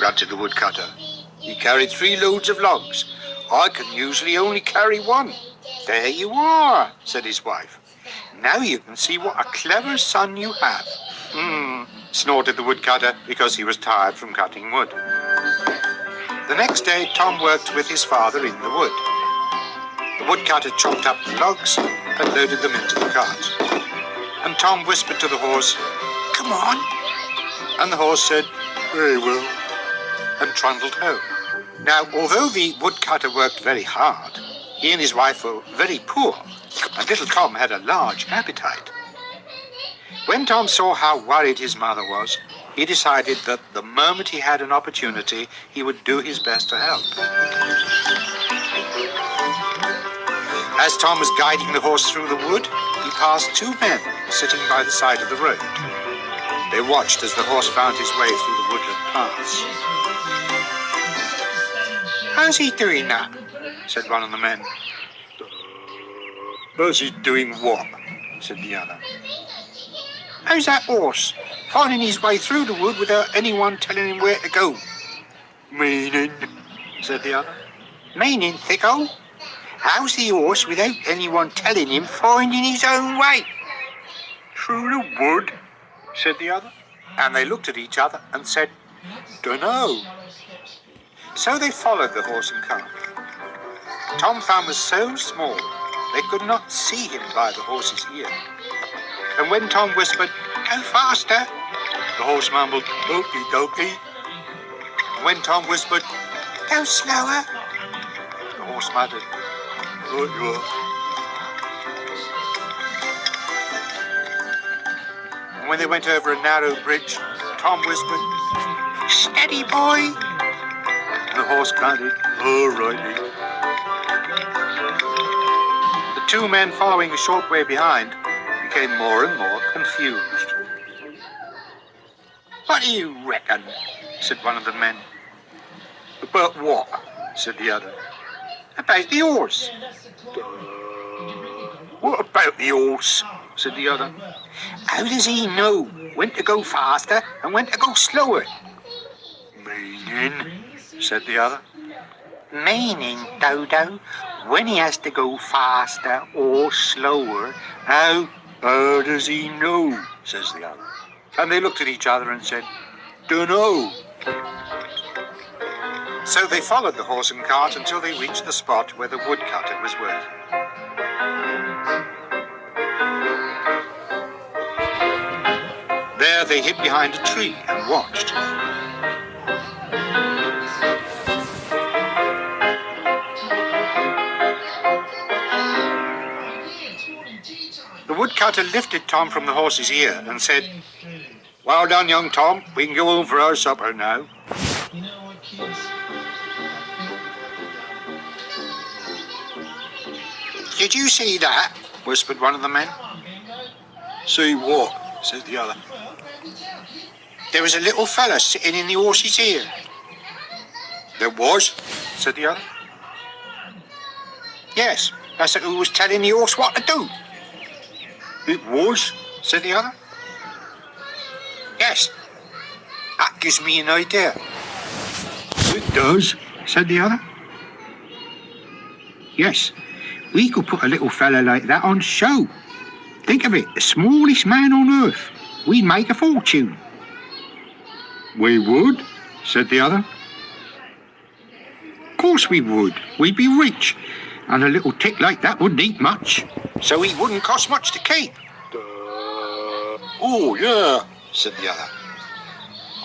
grunted the woodcutter. "You carried 3 loads of logs. I can usually only carry 1. "There you are," said his wife. "Now you can see what a clever son you have." Snorted the woodcutter because he was tired from cutting wood. The next day, Tom worked with his father in the wood. The woodcutter chopped up the logs and loaded them into the cart. And Tom whispered to the horse, "Come on." And the horse said, "Very well," and trundled home. Now, although the woodcutter worked very hard, he and his wife were very poor, and little Tom had a large appetite. When Tom saw how worried his mother was, he decided that the moment he had an opportunity, he would do his best to help. As Tom was guiding the horse through the wood, he passed 2 men sitting by the side of the road. They watched as the horse found his way through the woodland paths. "How's he doing that?" said one of the men. "How's he doing what?" said the other. "How's that horse finding his way through the wood without anyone telling him where to go?" "Meaning?" said the other. "Meaning, thicko? How's the horse, without anyone telling him, finding his own way?" "Through the wood?" said the other. And they looked at each other and said, "Dunno." So they followed the horse and cart. Tom Thumb was so small they could not see him by the horse's ear. And when Tom whispered, "Go faster," the horse mumbled, "Okie dokie." And when Tom whispered, "Go slower," the horse muttered, "Right you are." And when they went over a narrow bridge, Tom whispered, "Steady, boy." And the horse grunted, "All righty." The 2 men following a short way behind became more and more confused. "What do you reckon?" said one of the men. "About what?" said the other. "About the horse." "What about the horse?" said the other. "How does he know when to go faster and when to go slower?" "Meaning?" said the other. "Meaning, Dodo, when he has to go faster or slower, how does he know?" says the other. And they looked at each other and said, "Dunno." So they followed the horse and cart until they reached the spot where the woodcutter was working. There they hid behind a tree and watched. The woodcutter lifted Tom from the horse's ear and said, "Well done, young Tom. We can go home for our supper now." "Did you see that?" whispered one of the men. "See what?" said the other. "There was a little fella sitting in the horse's ear." "There was?" said the other. "Yes, that's who was telling the horse what to do." "It was?" said the other. "Yes, that gives me an idea." "It does?" said the other. "Yes, we could put a little fella like that on show. Think of it, the smallest man on earth. We'd make a fortune." "We would?" said the other. "Of course we would. We'd be rich. And a little tick like that wouldn't eat much. So he wouldn't cost much to keep." "Oh, yeah," said the other.